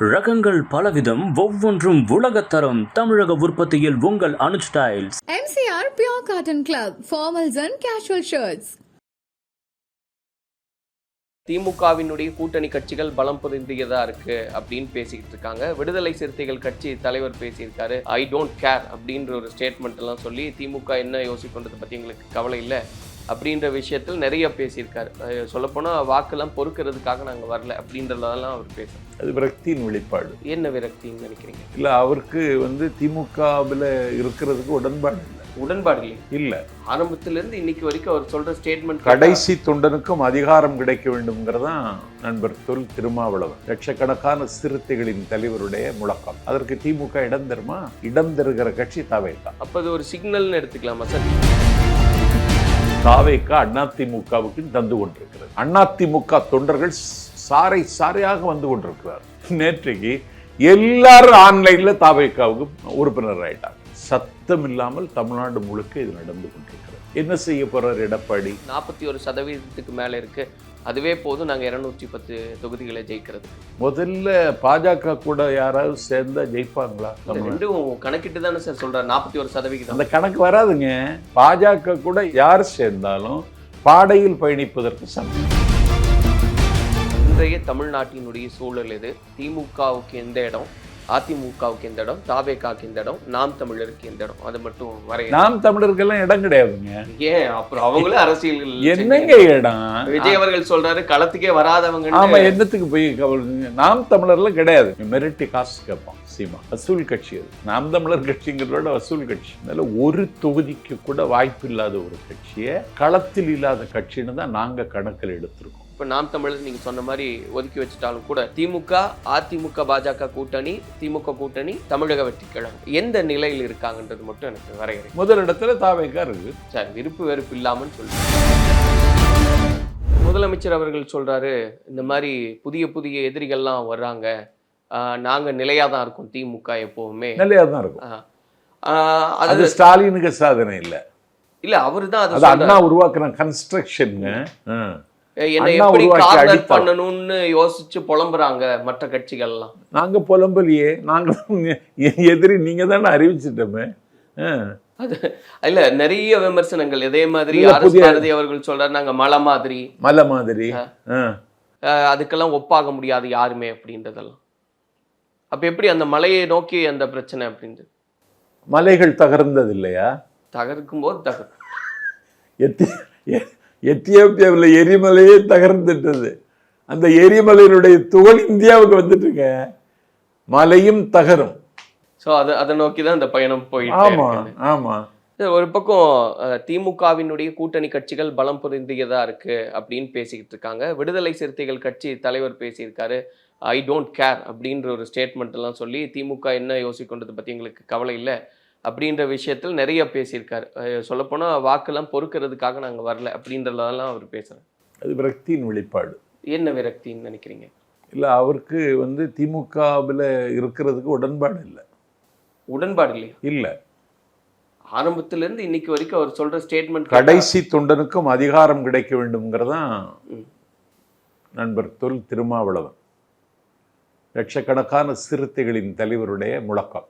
ரகங்கள் பலவிதம், ஒவ்வொன்றும் உலகத்தரம். தமிழக உற்பத்தியில் உங்கள் Anuj tiles. MCR Pure Cotton Club, formals and casual shirts. திமுகவினுடைய கூட்டணி கட்சிகள் பலம் பொருந்தியதா இருக்கு அப்படின்னு பேசிக்கிட்டு இருக்காங்க. விடுதலை சிறுத்தைகள் கட்சி தலைவர் பேசியிருக்காரு. ஐ டோன்ட் கேர் அப்படின்ற ஒரு ஸ்டேட்மெண்ட் எல்லாம் சொல்லி திமுக என்ன யோசிக்கின்றதை பத்தி எங்களுக்கு கவலை இல்லை அப்படின்ற விஷயத்தில் நிறைய பேசியிருக்காரு. சொல்லப்போனால் வாக்கெல்லாம் பொறுக்கிறதுக்காக நாங்கள் வரல அப்படின்றதெல்லாம் அவர் பேசுகிறார். அது விரக்தியின் வெளிப்பாடு. என்ன விரக்தின்னு நினைக்கிறீங்க? இல்லை, அவருக்கு திமுகவில் இருக்கிறதுக்கு உடன்பாடு இல்லை. உடன்பாடு இல்லை. ஆரம்பத்திலிருந்து இன்னைக்கு வரைக்கும் அவர் சொல்ற ஸ்டேட்மெண்ட், கடைசி தொண்டனுக்கும் அதிகாரம் கிடைக்க வேண்டும்ங்கிறதான் நண்பர் தொல் திருமாவளவன், லட்சக்கணக்கான சிறுத்தைகளின் தலைவருடைய முழக்கம். அதற்கு திமுக இடம் தருமா? இடம் தருகிற கட்சி தாவேகா. அப்போ அது ஒரு சிக்னல்னு எடுத்துக்கலாமா சார்? தாவேகா அதிமுகவுக்கு தந்து கொண்டிருக்கிறது. அதிமுக தொண்டர்கள் சாறை சாறையாக வந்து கொண்டிருக்கிறார். நேற்றைக்கு எல்லாரும் ஆன்லைன்ல தாவேகாவுக்கு உறுப்பினர் ஆயிட்டாங்க. சத்தம் இல்லாமல் தமிழ்நாடு முழுக்க இது நடந்து கொண்டிருக்கிறது. என்ன செய்ய போறார் எடப்பாடி? 41% மேல இருக்கு. அதுவே போதும் நாங்க 210 தொகுதிகளை ஜெயிக்கிறது. முதல்ல பாஜக கூட யாராவது சேர்ந்தா ஜெயிப்பாங்களா? ரெண்டும் கணக்கிட்டு தானே சார் சொல்றாரு. 41%. அந்த கணக்கு வராதுங்க. பாஜக கூட யார் சேர்ந்தாலும் பாடையில் பயணிப்பதற்கு சமம். இன்றைய தமிழ்நாட்டினுடைய சூழல் இது. திமுகவுக்கு எந்த இடம், அதிமுகவுக்கு எந்த இடம், தாவேகாவுக்கு எந்த இடம், நாம் தமிழருக்கு எந்த இடம், அது மட்டும் வரைய. நாம் தமிழருக்கெல்லாம் இடம் கிடையாதுங்க. ஏன் அப்புறம் அவங்களே அரசியல் என்னங்க இடம்? விஜய் அவர்கள் சொல்றாரு களத்துக்கே வராதவங்க. ஆமா, என்னத்துக்கு போய் நாம் தமிழர்லாம் கிடையாது. மிரட்டி காசு கேட்பான் சீமா. வசூல் கட்சி அது. நாம் தமிழர் கட்சிங்கிறதோட வசூல் கட்சி. அதனால ஒரு தொகுதிக்கு கூட வாய்ப்பு இல்லாத ஒரு கட்சியை களத்தில் இல்லாத கட்சின்னு தான் நாங்க கணக்கில் எடுத்திருக்கோம். இப்போ நாம் தமிழர் நீங்க சொன்ன மாதிரி ஒதுக்கி வச்சுட்டாலும் கூட திமுக, அதிமுக, பாஜக கூட்டணி, திமுக கூட்டணி, தமிழக வெற்றி கழகம் எந்த நிலையில் இருக்காங்கன்றது மட்டும் எனக்கு வரையறை. முதல் இடத்துல தாவேகா இருக்கு சார். விருப்பு வெறுப்பு இல்லாமல் சொல்லு. முதலமைச்சர் அவர்கள் சொல்றாரு, இந்த மாதிரி புதிய புதிய எதிரிகள்லாம் வர்றாங்க, நாங்க நிலையா தான் இருக்கோம், திமுக எப்பவுமே நிலையா தான் இருக்கும். அது ஸ்டாலினுக்கு சாதனை இல்லை. இல்ல, அவரு தான் அது அண்ணா உருவாக்குற கன்ஸ்ட்ரக்ஷன். என்ன எப்படி கார்னர் பண்ணணும்னு யோசிச்சு புலம்புறாங்க மற்ற கட்சிகள்லாம். நாங்க புலம்பலையே, நாங்க எதிரி நீங்க தானே அறிவிச்சிட்டோமே. அது இல்ல, நிறைய விமர்சனங்கள் இதே மாதிரி. அரசு அவர்கள் சொல்றாரு, நாங்க மலை மாதிரி அதுக்கெல்லாம் ஒப்பாக முடியாது யாருமே அப்படின்றதெல்லாம். அப்ப எப்படி அந்த மலையை நோக்கி அந்த பிரச்சனை அப்படின்றது? மலைகள் தகர்ந்தது இல்லையா? தகர்க்கும் போது எத்தியோப்பியாவில் எரிமலையே தகர்ந்துட்டது. அந்த எரிமலையினுடைய துகள் இந்தியாவுக்கு வந்துட்டுங்க. மலையும் தகரும். ஸோ அதை நோக்கி தான் இந்த பயணம் போயிட்டு. ஆமா ஆமா. ஒரு பக்கம் திமுகவினுடைய கூட்டணி கட்சிகள் பலம் பொருந்தியதா இருக்கு அப்படின்னு பேசிக்கிட்டு இருக்காங்க. விடுதலை சிறுத்தைகள் கட்சி தலைவர் பேசியிருக்காரு. ஐ டோன்ட் கேர் அப்படின்ற ஒரு ஸ்டேட்மெண்ட் எல்லாம் சொல்லி திமுக என்ன யோசிக்கின்றதை பத்தி எங்களுக்கு கவலை இல்லை அப்படின்ற விஷயத்தில் நிறைய பேசியிருக்காரு. சொல்லப்போனால் வாக்கெல்லாம் பொறுக்கிறதுக்காக நாங்கள் வரல அப்படின்றதெல்லாம் அவர் பேசுகிறார். அது விரக்தியின் வெளிப்பாடு. என்ன விரக்தின்னு நினைக்கிறீங்க? இல்லை, அவருக்கு திமுகவில் இருக்கிறதுக்கு உடன்பாடு இல்லை. உடன்பாடு இல்லையா? இல்லை. ஆரம்பத்திலிருந்து இன்னைக்கு வரைக்கும் அவர் சொல்ற ஸ்டேட்மெண்ட், கடைசி தொண்டனுக்கும் அதிகாரம் கிடைக்க வேண்டும்ங்கிறதான் நண்பர் தொல் திருமாவளவன், லட்சக்கணக்கான சிறுத்தைகளின் தலைவருடைய முழக்கம்.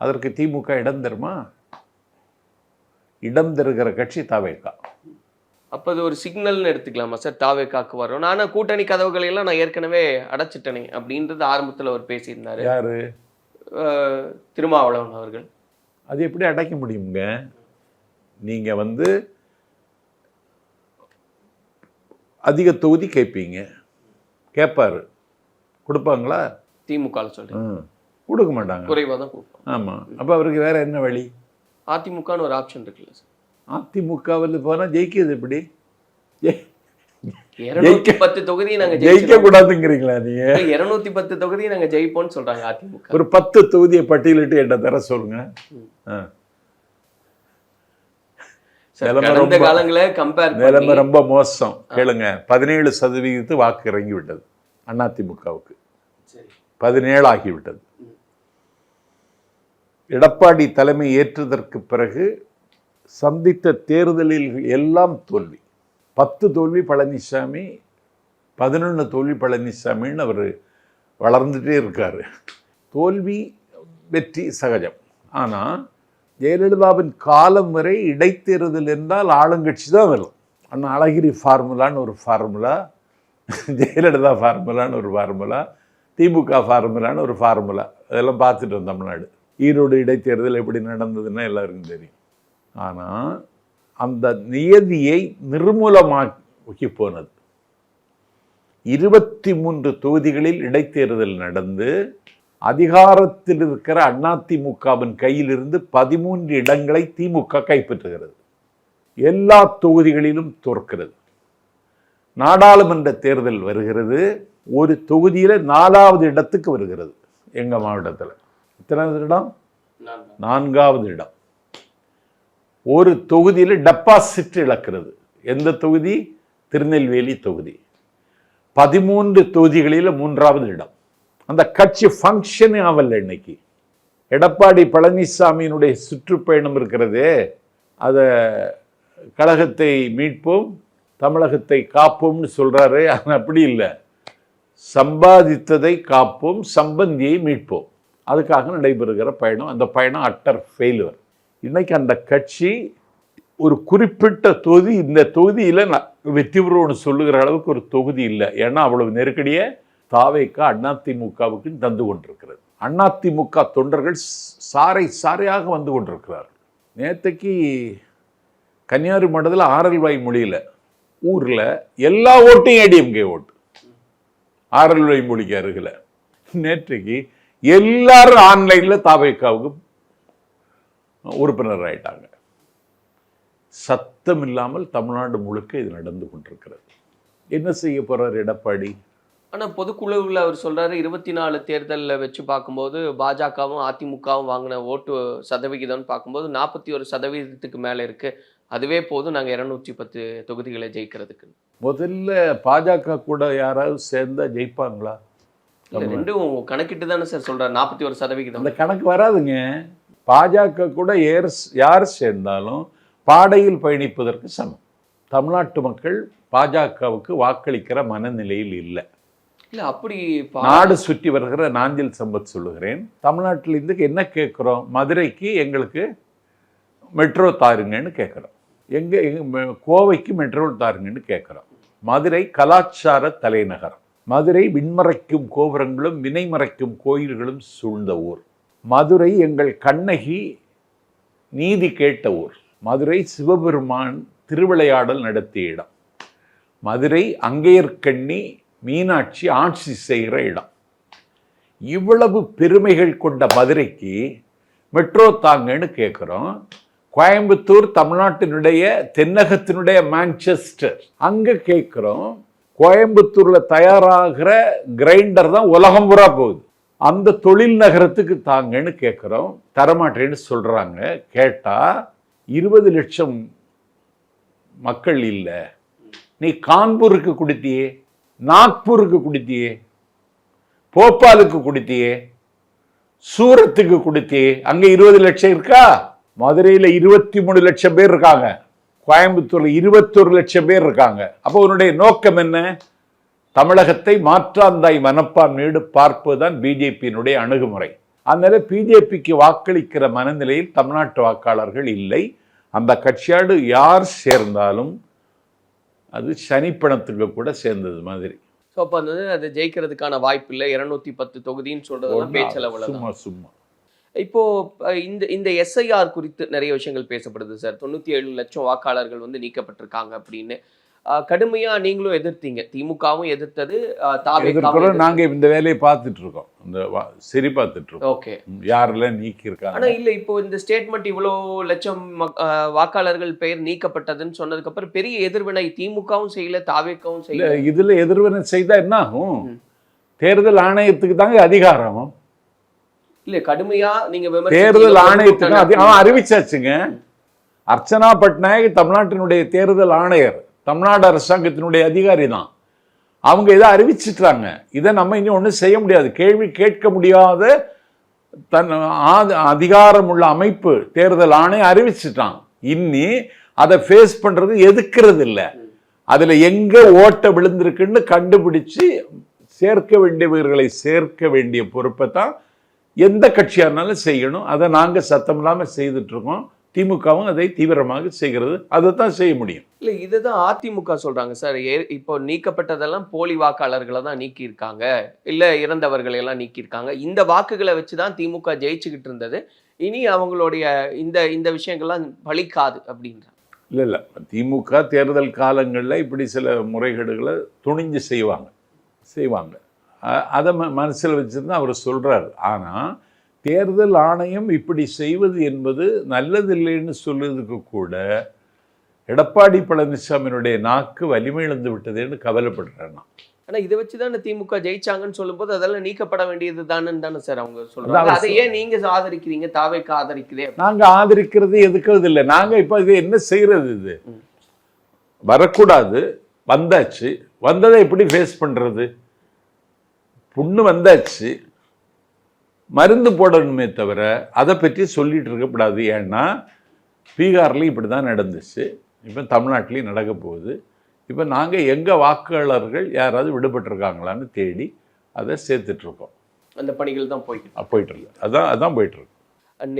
அதற்கு திமுக இடம் தருமா? இடம் தருகிற கட்சி தாவேகா. அப்போ அது ஒரு சிக்னல்னு எடுத்துக்கலாமா சார்? தாவேகாக்கு வரும். நானும் கூட்டணி கதவுகளை எல்லாம் நான் ஏற்கனவே அடைச்சிட்டனே அப்படின்றது ஆரம்பத்தில் அவர் பேசியிருந்தாரு. யாரு? திருமாவளவன் அவர்கள். அது எப்படி அடைக்க முடியுங்க? நீங்க அதிக தொகுதி கேட்பீங்க. கேட்பாரு, கொடுப்பாங்களா? திமுக சொல்றேன், கொடுக்க மாட்டாங்க. குறைவாக தான் கொடுப்போம். ஆமா. அப்போ அவருக்கு வேற என்ன வழி? அதிமுகன்னு ஒரு ஆப்ஷன் இருக்குல்ல சார். அதிமுகவில் போனால் ஜெயிக்கிறது எப்படி? 210 தொகுதி நாங்க ஜெயிக்க கூடாதுங்கிறீங்களா நீங்க? 210 தொகுதி நாங்க ஜெயிப்போம்னு சொல்றாங்க அதிமுக. ஒரு 10 தொகுதியை பட்டியலிட்டு என்ன தர சொல்லுங்க. கடந்த காலங்கள கம்பேர் நிலைமை ரொம்ப மோசம். கேளுங்க, 17% வாக்கு இறங்கி விட்டது அதிமுகவுக்கு. 17 ஆகிவிட்டது. எடப்பாடி தலைமை ஏற்றதற்கு பிறகு சந்தித்த தேர்தலில் எல்லாம் தோல்வி. 10 தோல்வி பழனிசாமி, 11 தோல்வி பழனிசாமின்னு அவர் வளர்ந்துட்டே இருக்காரு. தோல்வி வெற்றி சகஜம். ஆனால் ஜெயலலிதாவின் காலம் வரை இடைத்தேர்தல் என்றால் ஆளுங்கட்சி தான் வரும். ஆனால் அழகிரி ஃபார்முலான்னு ஒரு ஃபார்முலா, ஜெயலலிதா ஃபார்முலான்னு ஒரு ஃபார்முலா, திமுக ஃபார்முலான்னு ஒரு ஃபார்முலா, அதெல்லாம் பார்த்துட்டோம் தமிழ்நாடு. ஈரோடு இடைத்தேர்தல் எப்படி நடந்ததுன்னா எல்லாருக்கும் தெரியும். ஆனால் அந்த நியதியை நிர்மூலமாக்கி போனது. 23 தொகுதிகளில் இடைத்தேர்தல் நடந்து அதிகாரத்தில் இருக்கிற அதிமுகவின் கையிலிருந்து 13 இடங்களை திமுக கைப்பற்றுகிறது. எல்லா தொகுதிகளிலும் தோற்கிறது. நாடாளுமன்ற தேர்தல் வருகிறது, ஒரு தொகுதியில் 4வது இடத்துக்கு வருகிறது. எங்க மாவட்டத்தில் எத்தனாவது இடம்? 4வது இடம். ஒரு தொகுதியில் டெபாசிட் இழக்கிறது. எந்த தொகுதி? திருநெல்வேலி தொகுதி. 13 தொகுதிகளில் 3வது இடம். அந்த கட்சி ஃபங்க்ஷனே ஆகல. இன்னைக்கு எடப்பாடி பழனிசாமியினுடைய சுற்றுப்பயணம் இருக்கிறதே, அதை கழகத்தை மீட்போம் தமிழகத்தை காப்போம்னு சொல்றாரு. அப்படி இல்லை, சம்பாதித்ததை காப்போம் சம்பந்தியை மீட்போம், அதுக்காக நடைபெறுகிற பயணம். அந்த பயணம் அட்டர் ஃபெயிலுவர். இன்னைக்கு அந்த கட்சி ஒரு குறிப்பிட்ட தொகுதி, இந்த தொகுதியில் வெற்றி பெறுவோம்னு சொல்லுகிற அளவுக்கு ஒரு தொகுதி இல்லை. ஏன்னா அவ்வளவு நெருக்கடியை தாவேக்கா அதிமுகவுக்கு தந்து கொண்டிருக்கிறது. அதிமுக தொண்டர்கள் சாறை சாறையாக வந்து கொண்டிருக்கிறார்கள். நேற்றுக்கு கன்னியாகுமரி மாவட்டத்தில் ஆரல்வாய் மொழியில் ஊரில் எல்லா ஓட்டையும் ஏடிஎம்கே ஓட்டு. ஆரல்வாய் மொழிக்கு அருகில் நேற்றைக்கு எல்லாரும் ஆன்லைனில் தாவேக்காவுக்கு உறுப்பினர் ஆயிட்டாங்க. சத்தம் இல்லாமல் தமிழ்நாடு முழுக்க இது நடந்து கொண்டிருக்கிறது. என்ன செய்ய போறார் எடப்பாடி? ஆனால் பொதுக்குழுவில் அவர் சொல்றாரு 24 தேர்தலில் வச்சு பார்க்கும்போது பாஜகவும் அதிமுகவும் வாங்கின ஓட்டு சதவிகிதம்னு பார்க்கும்போது 41% மேலே இருக்கு. அதுவே போதும் நாங்கள் 210 தொகுதிகளை ஜெயிக்கிறதுக்கு. முதல்ல பாஜக கூட யாராவது சேர்ந்தா ஜெயிப்பாங்களா? ரெண்டும் கணக்கிட்டு தானே சார் சொல்றாரு 41%. அந்த கணக்கு வராதுங்க. பாஜக கூட யார் சேர்ந்தாலும் பாடையில் பயணிப்பதற்கு சமம். தமிழ்நாட்டு மக்கள் பாஜகவுக்கு வாக்களிக்கிற மனநிலையில் இல்லை. இல்லை அப்படி நாடு சுற்றி வருகிற நாஞ்சில் சம்பத் சொல்லுகிறேன். தமிழ்நாட்டில் இருந்து என்ன கேட்குறோம்? மதுரைக்கு எங்களுக்கு மெட்ரோ தாருங்கன்னு கேட்குறோம். கோவைக்கு மெட்ரோ தாருங்கன்னு கேட்குறோம். மதுரை கலாச்சார தலைநகரம். மதுரை விண்மறைக்கும் கோபுரங்களும் வினைமறைக்கும் கோயில்களும் சூழ்ந்த ஊர். மதுரை எங்கள் கண்ணகி நீதி கேட்ட ஊர். மதுரை சிவபெருமான் திருவிளையாடல் நடத்திய இடம். மதுரை அங்கேயர்கண்ணி மீனாட்சி ஆட்சி செய்கிற இடம். இவ்வளவு பெருமைகள் கொண்ட மதுரைக்கு மெட்ரோ தாங்கன்னு கேட்குறோம். கோயம்புத்தூர் தமிழ்நாட்டினுடைய தென்னகத்தினுடைய மான்செஸ்டர், அங்கே கேட்குறோம். கோயம்புத்தூரில் தயாராகிற கிரைண்டர் தான் உலகம் பூரா போகுது. அந்த தொழில் நகரத்துக்கு தாங்கன்னு கேட்குறோம். தரமாட்டேன்னு சொல்கிறாங்க. கேட்டால் 20 லட்சம் மக்கள் இல்லை. நீ கான்பூருக்கு கொடுத்தியே, நாக்பூருக்கு கொடுத்தியே, போபாலுக்கு கொடுத்தியே, சூரத்துக்கு கொடுத்தியே, அங்கே 20 லட்சம் இருக்கா? மதுரையில் 23 லட்சம் பேர் இருக்காங்க. கோயம்புத்தூர்ல 21 லட்சம் பேர் இருக்காங்க. அப்போ உன்னுடைய நோக்கம் என்ன? தமிழகத்தை மாற்றாந்தாய் மனப்பான்மையோடு பார்ப்பதுதான் பிஜேபியினுடைய அணுகுமுறை. அதனால பிஜேபிக்கு வாக்களிக்கிற மனநிலையில் தமிழ்நாட்டு வாக்காளர்கள் இல்லை. அந்த கட்சியோடு யார் சேர்ந்தாலும் அது சனிப்பணத்துக்கு கூட சேர்ந்தது மாதிரி. ஸோ அப்போ அது ஜெயிக்கிறதுக்கான வாய்ப்பு இல்லை. 210 தொகுதின்னு சொல்றது பேச்சளவில் சும்மா சும்மா. இப்போ இந்த எஸ்ஐஆர் குறித்து நிறைய விஷயங்கள் பேசப்படுது சார். 97 லட்சம் வாக்காளர்கள் நீக்கப்பட்டிருக்காங்க அப்படின்னு கடுமையா நீங்களும் எதிர்த்தீங்க, திமுகவும் எதிர்த்தது. நாங்க இந்த வேலையை பார்த்துட்டு இருக்கோம், சரி பார்த்துட்டு இருக்கோம். ஓகே, யாரெல்லாம் நீக்கி இருக்காங்க. ஆனா இல்ல, இப்போ இந்த ஸ்டேட்மெண்ட் இவ்வளவு லட்சம் வாக்காளர்கள் பெயர் நீக்கப்பட்டதுன்னு சொன்னதுக்கு அப்புறம் பெரிய எதிர்வினை திமுகவும் செய்யல, தாவேக்கவும் செய்யல. இதுல எதிர்வினை செய்தா என்ன ஆகும்? தேர்தல் ஆணையத்துக்கு தாங்க அதிகாரம். இல்ல கடுமையா நீங்க தேர்தல் ஆணையத்துக்கு அறிவிச்சாச்சுங்க. அர்ச்சனா பட்நாயக் தமிழ்நாட்டினுடைய தேர்தல் ஆணையர், தமிழ்நாடு அரசாங்கத்தினுடைய அதிகாரி தான். அவங்க இதை அறிவிச்சிட்டாங்க. இதை நம்ம இன்னும் ஒன்றும் செய்ய முடியாது. கேள்வி கேட்க முடியாத அதிகாரம் உள்ள அமைப்பு தேர்தல் ஆணையம் அறிவிச்சிட்டான். இன்னி அதை ஃபேஸ் பண்றது எதுக்கிறது இல்லை. அதுல எங்க ஓட்ட விழுந்திருக்குன்னு கண்டுபிடிச்சு சேர்க்க வேண்டியவர்களை சேர்க்க வேண்டிய பொறுப்பை தான் எந்த கட்சியாக இருந்தாலும் செய்யணும். அதை நாங்கள் சத்தம் இல்லாமல் செய்துட்டு இருக்கோம். திமுகவும் அதை தீவிரமாக செய்கிறது. அதை தான் செய்ய முடியும். இல்லை, இதுதான் அதிமுக சொல்றாங்க சார். இப்போ நீக்கப்பட்டதெல்லாம் போலி வாக்காளர்களை தான் நீக்கியிருக்காங்க, இல்லை இறந்தவர்களை எல்லாம் நீக்கியிருக்காங்க. இந்த வாக்குகளை வச்சு தான் திமுக ஜெயிச்சுக்கிட்டு இருந்தது. இனி அவங்களுடைய இந்த விஷயங்கள்லாம் பலிக்காது அப்படின்றாங்க. இல்லை திமுக தேர்தல் காலங்களில் இப்படி சில முறைகேடுகளை துணிஞ்சு செய்வாங்க. அதை மனசில் வச்சுருந்தா அவர் சொல்கிறார். ஆனால் தேர்தல் ஆணையம் இப்படி செய்வது என்பது நல்லதில்லைன்னு சொல்லுறதுக்கு கூட எடப்பாடி பழனிசாமியினுடைய நாக்கு வலிமை இழந்து விட்டதுன்னு கவலைப்படுறேன் நான். ஆனால் இதை வச்சு தானே திமுக ஜெயிச்சாங்கன்னு சொல்லும்போது அதெல்லாம் நீக்கப்பட வேண்டியது தானே சார் அவங்க சொல்றாங்க. அதை ஏன் நீங்க ஆதரிக்கிறீங்க? தாவேக்கு ஆதரிக்கிறே. நாங்க ஆதரிக்கிறது எதுக்கிறது இல்லை. நாங்க இப்போ இது என்ன செய்யறது? இது வரக்கூடாது, வந்தாச்சு. வந்ததை எப்படி ஃபேஸ் பண்றது? புண்ணு வந்தாச்சு, மருந்து போடணுமே தவிர அதை பற்றி சொல்லிட்டு இருக்கக்கூடாது. ஏன்னா பீகார்லேயும் இப்படி தான் நடந்துச்சு, இப்போ தமிழ்நாட்டிலையும் நடக்க போகுது. இப்போ நாங்கள் எங்கள் வாக்காளர்கள் யாராவது விடுபட்டிருக்காங்களான்னு தேடி அதை சேர்த்துட்ருக்கோம். அந்த பணிகள் தான் போயிட்டுருக்கு. அதான் போயிட்டுருக்கு.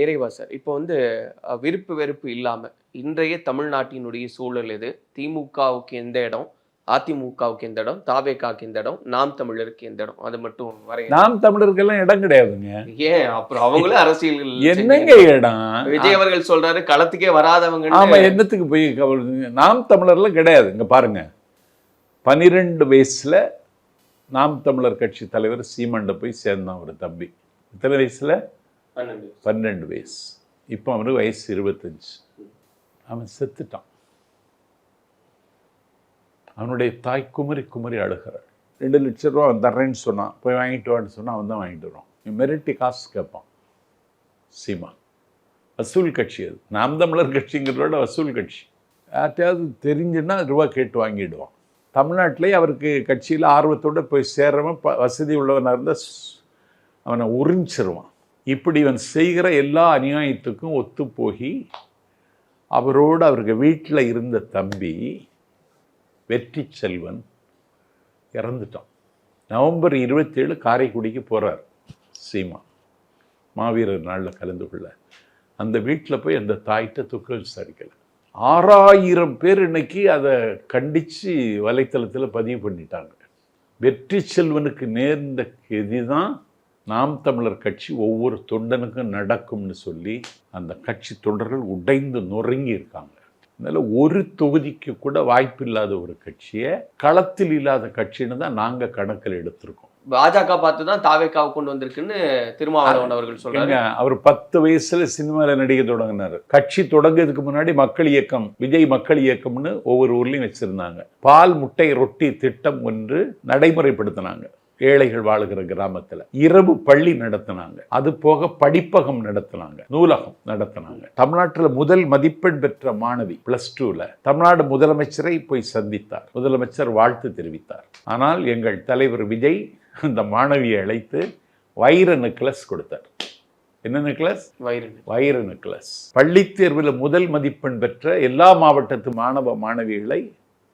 நிறைவா சார், இப்போ விருப்பு வெறுப்பு இல்லாமல் இன்றைய தமிழ்நாட்டினுடைய சூழல் எது? திமுகவுக்கு எந்த இடம், அதிமுகவுக்கு எந்த இடம், தாவேகாவுக்கு எந்த இடம், நாம் தமிழருக்கு எந்த இடம்? அது மட்டும் வரை. நாம் தமிழருக்கெல்லாம் இடம் கிடையாதுங்க. ஏன் அப்புறம் அவங்களும் அரசியல் என்னங்க இடம்? விஜய் அவர்கள் சொல்றாரு களத்துக்கே வராதவங்க. ஆமா, என்னத்துக்கு போய் நாம் தமிழர்ல கிடையாது. இங்க பாருங்க, 12 வயசுல நாம் தமிழர் கட்சி தலைவர் சீமாண்ட போய் சேர்ந்தான் ஒரு தம்பி. எத்தனை வயசுல? 12 வயசு. இப்போ அவனுக்கு வயசு 25. அவன் செத்துட்டான். அவனுடைய தாய் குமரி அழுகிறாள். 2 லட்சம் ரூபா அவன் தர்றேன்னு சொன்னான். போய் வாங்கிட்டு வான்னு சொன்னான். அவன் தான் வாங்கிட்டு வருவான். மிரட்டி காசு கேட்பான் சீமா. வசூல் கட்சி அது. நாம் தமிழர் கட்சிங்கிறதோட வசூல் கட்சி. யார்ட்டையாவது தெரிஞ்சுன்னா ரூபா கேட்டு வாங்கிடுவான். தமிழ்நாட்டிலே அவருக்கு கட்சியில் ஆர்வத்தோடு போய் சேர்றவன் வசதி உள்ளவனாக இருந்தால் அவனை உறிஞ்சிருவான். இப்படி இவன் செய்கிற எல்லா அநியாயத்துக்கும் ஒத்து போய் அவரோடு அவருக்கு வீட்டில் இருந்த தம்பி வெற்றி செல்வன் இறந்துட்டான். நவம்பர் 27 காரைக்குடிக்கு போகிறார் சீமா, மாவீரர் நாளில் கலந்து கொள்ள. அந்த வீட்டில் போய் அந்த தாய்கிட்ட துக்கம் விசாரிக்கலை. 6000 பேர் இன்னைக்கு அதை கண்டித்து வலைத்தளத்தில் பதிவு பண்ணிட்டாங்க. வெற்றி செல்வனுக்கு நேர்ந்த கெதி தான் நாம் தமிழர் கட்சி ஒவ்வொரு தொண்டனுக்கும் நடக்கும்னு சொல்லி அந்த கட்சி தொண்டர்கள் உடைந்து நொறுங்கி இருக்காங்க. அதனால் ஒரு தொகுதிக்கு கூட வாய்ப்பு இல்லாத ஒரு கட்சியை, களத்தில் இல்லாத கட்சின்னு தான் நாங்கள் கணக்கில் எடுத்திருக்கோம். பாஜக பார்த்து தான் தாவேக்காவை கொண்டு வந்திருக்குன்னு திருமாவளவன் அவர்கள் சொல்றாங்க. அவர் 10 வயசுல சினிமாவில் நடிக்க தொடங்கினார். கட்சி தொடங்கிறதுக்கு முன்னாடி மக்கள் இயக்கம், விஜய் மக்கள் இயக்கம்னு ஒவ்வொரு ஊர்லையும் வச்சிருந்தாங்க. பால் முட்டை ரொட்டி திட்டம் ஒன்று நடைமுறைப்படுத்தினாங்க. ஏழைகள் வாழுகிற கிராமத்தில் இரவு பள்ளி நடத்தினாங்க. அது போக படிப்பகம் நடத்தினாங்க, நூலகம் நடத்தினாங்க. தமிழ்நாட்டில் முதல் மதிப்பெண் பெற்ற மாணவி +2ல தமிழ்நாடு முதலமைச்சரை போய் சந்தித்தார். முதலமைச்சர் வாழ்த்து தெரிவித்தார். ஆனால் எங்கள் தலைவர் விஜய் அந்த மாணவியை அழைத்து வைர நெக்லஸ் கொடுத்தார். என்ன நெக்லஸ்? வைர நெக்லஸ். பள்ளி தேர்வில் முதல் மதிப்பெண் பெற்ற எல்லா மாவட்டத்து மாணவ மாணவிகளை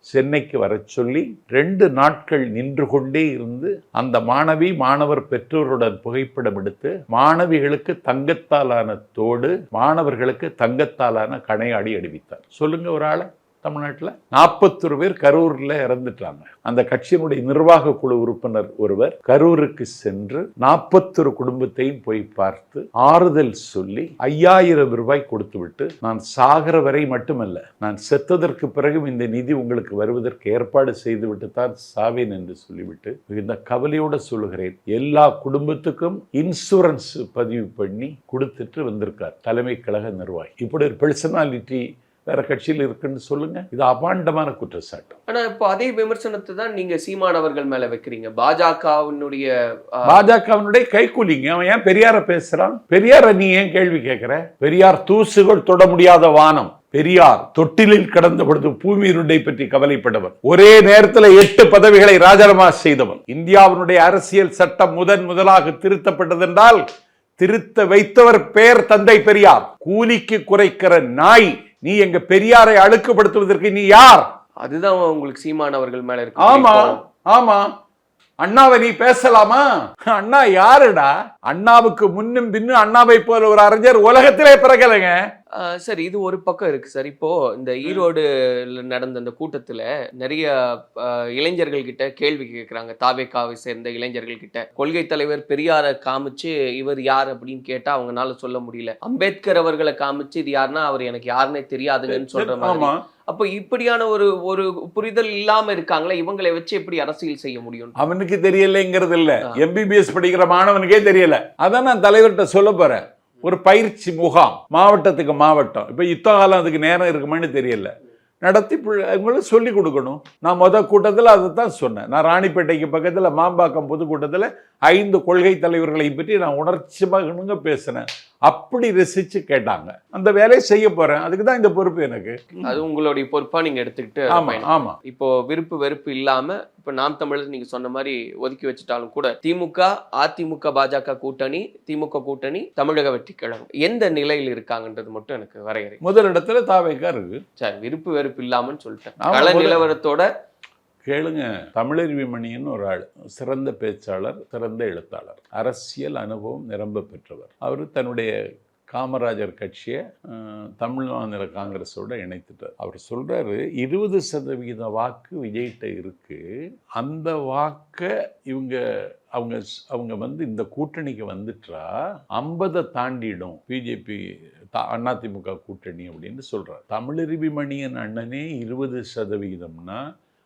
சென்னைக்கு வர சொல்லி 2 நாட்கள் நின்று கொண்டே இருந்து அந்த மாணவி மாணவர் பெற்றோருடன் புகைப்படம் எடுத்து மாணவிகளுக்கு தங்கத்தாலான தோடு, மாணவர்களுக்கு தங்கத்தாலான கணையாடி அணிவித்தார். சொல்லுங்க, ஒரு ஆளை தமிழ்நாட்டில் 41 பேர் கரூரில் இறந்துட்டாங்க. அந்த கட்சியினுடைய நிர்வாக குழு உறுப்பினர் ஒருவர் கரூருக்கு சென்று 41 குடும்பத்தையும் போய் பார்த்து ஆறுதல் சொல்லி 5000 ரூபாய் கொடுத்து விட்டு, நான் சாகிற வரை மட்டுமல்ல, நான் செத்ததற்கு பிறகும் இந்த நிதி உங்களுக்கு வருவதற்கு ஏற்பாடு செய்துவிட்டு தான் சாவேன் என்று சொல்லிவிட்டு இந்த கவலையோடு சொல்லுகிறேன், எல்லா குடும்பத்துக்கும் இன்சூரன்ஸ் பதிவு பண்ணி கொடுத்துட்டு வந்திருக்கார் தலைமை கழக நிர்வாகி. இப்படி ஒரு பர்சனாலிட்டி வேற கட்சியில் இருக்குன்னு சொல்லுங்க. இது அபாண்டமான குற்றச்சாட்டு. ஆனா இப்போ அதே விமர்சனத்தை தான் நீங்க சீமானவர்கள் மேல வைக்கிறீங்க. பாஜகவினுடைய கைக்கூலிங்க. அவன் ஏன் பெரியார பேசுறான்? பெரியார நீ ஏன் கேள்வி கேட்கிற? பெரியார் தூசுகள் தொட முடியாத வானம். பெரியார் தொட்டிலில் கிடந்த பொழுது பூமியினுடைய பற்றி கவலைப்பட்டவர். ஒரே நேரத்தில் 8 பதவிகளை ராஜினாமா செய்தவர். இந்தியாவினுடைய அரசியல் சட்டம் முதலாக திருத்தப்பட்டதென்றால் திருத்த வைத்தவர் பெயர் தந்தை பெரியார். கூலிக்கு குறைக்கிற நாய் நீ எங்க பெரியாரை அழுக்குப்படுத்துவதற்கு நீ யார்? அதுதான் உங்களுக்கு சீமானவர்கள் மேல இருக்கு. ஆமா ஆமா, அண்ணாவை நீ பேசலாமா? அண்ணா யாருடா? அண்ணாவுக்கு முன்னும் பின்னும் அண்ணாவை போல ஒரு அறிஞர் உலகத்திலே பிறக்கலைங்க. சார் இது ஒரு பக்கம் இருக்கு சார். இப்போ இந்த ஈரோடு நடந்த அந்த கூட்டத்துல நிறைய இளைஞர்கள் கிட்ட கேள்வி கேட்கிறாங்க. தாவேகாவை சேர்ந்த இளைஞர்கள் கிட்ட கொள்கை தலைவர் பெரியாரை காமிச்சு இவர் யார் அப்படின்னு கேட்டா அவங்களால சொல்ல முடியல. அம்பேத்கர் அவர்களை காமிச்சு இது யாருன்னா அவர் எனக்கு யாருன்னே தெரியாதுன்னு சொல்ற மாதிரி. அப்ப இப்படியான ஒரு புரிதல் இல்லாம இருக்காங்களே, இவங்களை வச்சு எப்படி அரசியல் செய்ய முடியும்? அவனுக்கு தெரியலைங்கிறது இல்ல, MBBS படிக்கிற மாணவனுக்கே தெரியல. அதான் நான் தலைவர்கிட்ட சொல்ல போறேன். ஒரு பயிற்சி முகாம் மாவட்டத்துக்கு மாவட்டம், இப்ப யுத்த காலம் அதுக்கு நேரம் இருக்குமான்னு தெரியல, நடத்தி அவங்களுக்கு சொல்லி கொடுக்கணும். நான் கூட்டத்தில் அதை தான் சொன்னேன். நான் ராணிப்பேட்டைக்கு பக்கத்தில் மாம்பாக்கம் பொதுக்கூட்டத்தில் 5 கொள்கை தலைவர்களை பற்றி நான் உணர்ச்சி மகனுங்க பேசினேன். அப்படி ரசிச்சு கேட்டாங்க. அந்த வேலையை செய்ய போறேன். அதுக்கு தான் இந்த பொறுப்பு எனக்கு. அது உங்களுடைய பொறுப்பா நீங்க எடுத்துக்கிட்டு. ஆமா. இப்போ விருப்பு வெறுப்பு இல்லாம இப்ப நாம் தமிழர் நீங்க சொன்ன மாதிரி ஒதுக்கி வச்சுட்டாலும் கூட திமுக, அதிமுக, பாஜக கூட்டணி, திமுக கூட்டணி, தமிழக வெற்றி கழகம் எந்த நிலையில் இருக்காங்கன்றது மட்டும் எனக்கு வரையறை. முதல் இடத்துல தாவேகா இருக்கு. சரி, விருப்பு வெறுப்பு இல்லாமன்னு சொல்லிட்டேன். கள நிலவரத்தோட கேளுங்க. தமிழருவி மணின்னு ஒரு ஆள், சிறந்த பேச்சாளர், சிறந்த எழுத்தாளர், அரசியல் அனுபவம் நிரம்ப பெற்றவர். அவர் தன்னுடைய காமராஜர் கட்சியை தமிழ்நாடு காங்கிரஸோட இணைத்துட்டார். அவர் சொல்றாரு 20% வாக்கு விஜய்கிட்ட இருக்கு. அந்த வாக்கை அவங்க இந்த கூட்டணிக்கு வந்துட்டா 50 தாண்டிடும் பிஜேபி அதிமுக கூட்டணி அப்படின்னு சொல்றாரு. தமிழருவி மணியன் அண்ணனே 20%னா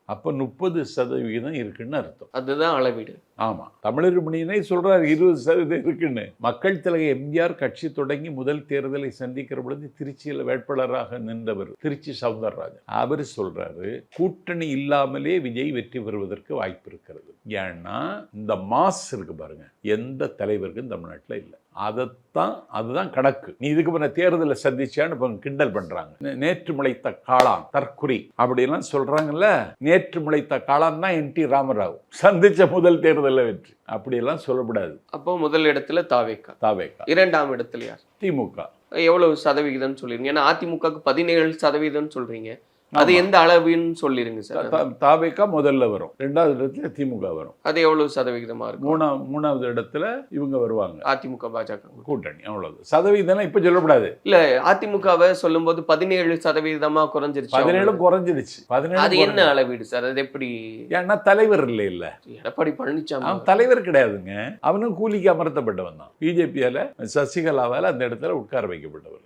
அப்ப 30% இருக்குன்னு அர்த்தம். அதுதான் அளவீடு. ஆமா, தமிழருமணியனே சொல்றாரு 20% இருக்குன்னு. மக்கள் தலைவர் எம்ஜிஆர் கட்சி தொடங்கி முதல் தேர்தலை சந்திக்கிற பொழுது திருச்சியில் வேட்பாளராக நின்றவர் திருச்சி சவுந்தரராஜன். அவர் சொல்றாரு கூட்டணி இல்லாமலே விஜய் வெற்றி பெறுவதற்கு வாய்ப்பு இருக்கிறது. ஏன்னா இந்த மாஸ் இருக்கு பாருங்க, எந்த தலைவருக்கும் தமிழ்நாட்டில் இல்லை. அதுதான் கணக்கு. நீ இதுக்கு முன்ன தேர்தலை சந்திச்சான்னு கிண்டல் பண்றாங்க. நேற்று முளைத்த காளான் தற்குறி அப்படிலாம் சொல்றாங்கல்ல. நேற்று முளைத்த காளான் தான் NT ராமராவ் சந்திச்ச முதல் தேர்தலில் வெற்றி. அப்படியெல்லாம் சொல்லக்கூடாது. அப்போ முதல் இடத்துல தாவேகா, இரண்டாம் இடத்துல யார்? திமுக. எவ்வளவு சதவிகிதம் சொல்றீங்க? ஏன்னா அதிமுகவுக்கு 17% சொல்றீங்க. அது எந்த அளவுன்னு சொல்லிருங்க சார். தாவேகா முதல்ல வரும், 2வது இடத்துல திமுக வரும். அது எவ்வளவு சதவிகிதமா இருக்கும்? 3வது இடத்துல இவங்க வருவாங்க, அதிமுக பாஜக கூட்டணி. அவ்வளவு சதவீதம் இப்ப சொல்லக்கூடாது. இல்ல, அதிமுகவை சொல்லும் போது 17% குறைஞ்சிருச்சு. 17 குறைஞ்சிருச்சு. 17 அது என்ன அளவீடு சார்? அது எப்படி? ஏன்னா தலைவர் இல்ல எடப்பாடி பழனிசாமி அவன் தலைவர் கிடையாதுங்க. அவனும் கூலிக்கு அமர்த்தப்பட்டவன் தான். பிஜேபியால சசிகலாவால அந்த இடத்துல உட்கார வைக்கப்பட்டவர்.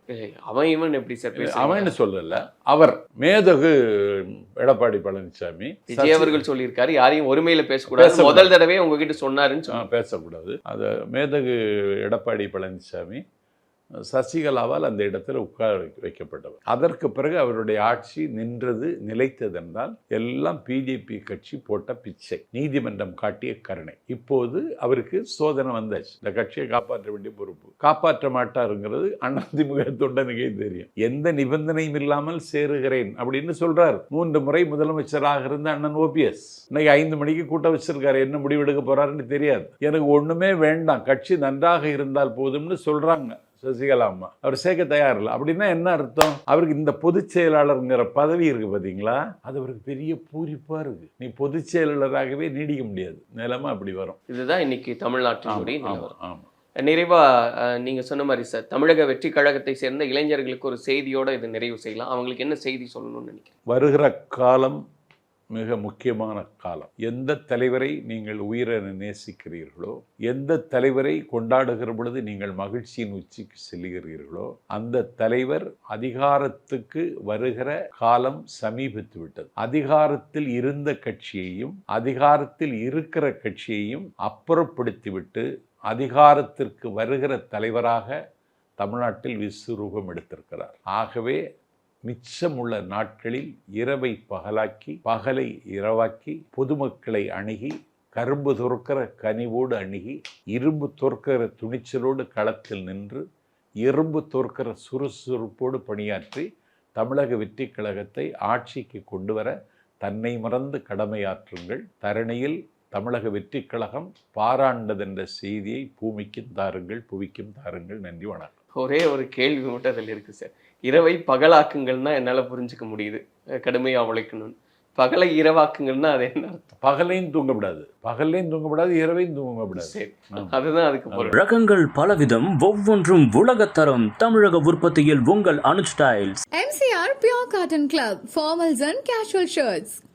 அவன் இவன் எப்படி சார்? அவன் சொல்லல, அவர் மேதகு எடப்பாடி பழனிசாமி. விஜய் அவர்கள் சொல்லியிருக்காரு யாரையும் ஒருமையில பேசக்கூடாது, முதல் தடவை உங்ககிட்ட சொன்னாருன்னு பேசக்கூடாது. அது மேதகு எடப்பாடி பழனிசாமி சசிகலாவால் அந்த இடத்துல உட்கார வைக்கப்பட்டவர். அதற்கு பிறகு அவருடைய ஆட்சி நின்றது, நிலைத்ததென்றால் எல்லாம் பிஜேபி கட்சி போட்ட பிச்சை, நீதிமன்றம் காட்டிய கருணை. இப்போது அவருக்கு சோதனை வந்தாச்சு. இந்த கட்சியை காப்பாற்ற வேண்டிய பொறுப்பு. காப்பாற்ற மாட்டாருங்கிறது அதிமுக தொண்டனுக்கே தெரியும். எந்த நிபந்தனையும் இல்லாமல் சேருகிறேன் அப்படின்னு சொல்றாரு. 3 முறை முதலமைச்சராக இருந்த அண்ணன் OPS இன்னைக்கு 5 மணிக்கு கூட்டம் வச்சிருக்காரு. என்ன முடிவெடுக்க போறாருன்னு தெரியாது. எனக்கு ஒண்ணுமே வேண்டாம், கட்சி நன்றாக இருந்தால் போதும்னு சொல்றாங்க சசிகலா அம்மா. அவர் சேர்க்க தயார் இல்லை. அப்படின்னா என்ன அர்த்தம்? அவருக்கு இந்த பொதுச் செயலாளருங்கிற பதவி இருக்கு பாத்தீங்களா, அது அவருக்கு பெரிய பூரிப்பா இருக்கு. நீ பொதுச் செயலாளராகவே நீடிக்க முடியாது. நிலைமை அப்படி வரும். இதுதான் இன்னைக்கு தமிழ்நாட்டினுடைய நிலவரம். நிறைவா நீங்க சொன்ன மாதிரி சார், தமிழக வெற்றி கழகத்தை சேர்ந்த இளைஞர்களுக்கு ஒரு செய்தியோட இது நிறைவு செய்யலாம். அவங்களுக்கு என்ன செய்தி சொல்லணும்னு நினைக்கிறேன்? வருகிற காலம் மிக முக்கியமான காலம். எந்த தலைவரை நீங்கள் உயிரென நேசிக்கிறீர்களோ, எந்த தலைவரை கொண்டாடுகிற பொழுது நீங்கள் மகிழ்ச்சியின் உச்சிக்கு செல்லுகிறீர்களோ, அந்த தலைவர் அதிகாரத்துக்கு வருகிற காலம் சமீபித்து விட்டது. அதிகாரத்தில் இருந்த கட்சியையும் அதிகாரத்தில் இருக்கிற கட்சியையும் அப்புறப்படுத்திவிட்டு அதிகாரத்திற்கு வருகிற தலைவராக தமிழ்நாட்டில் விஸ்வரூபம் எடுத்திருக்கிறார். ஆகவே மிச்சமுள்ள நாட்களில் இரவை பகலாக்கி, பகலை இரவாக்கி, பொதுமக்களை அணுகி, கரும்பு தோற்கிற கனிவோடு அணுகி, இரும்பு தோற்கிற துணிச்சலோடு களத்தில் நின்று, இரும்பு தோற்கிற சுறுசுறுப்போடு பணியாற்றி தமிழக வெற்றி கழகத்தை ஆட்சிக்கு கொண்டு வர தன்னை மறந்து கடமையாற்றுங்கள். தரணியில் தமிழக வெற்றி கழகம் பாராண்டதென்ற செய்தியை பூமிக்கும் தாருங்கள், புவிக்கும் தாருங்கள். நன்றி, வணக்கம். ஒரே ஒரு கேள்வி மட்டும் அதில் இருக்குது சார். இரவை பகலாக்குங்கள்னா என்னால் புரிஞ்சுக்க முடியுது, கடுமையாக உழைக்கணும்னு. பகலை இரவாக்குங்கன்னா அது என்ன அர்த்தம்? பகலையும் தூங்கப்படாது, இரவையும் தூங்கப்படாது. சரி, அதுதான் அதுக்கு பொருள். ரகங்கள் பலவிதம், ஒவ்வொன்றும் உலகத்தரம். தமிழக உற்பத்தியில் உங்கள் Anuj tiles. MCR Pure Cotton Club, formals and casual shirts.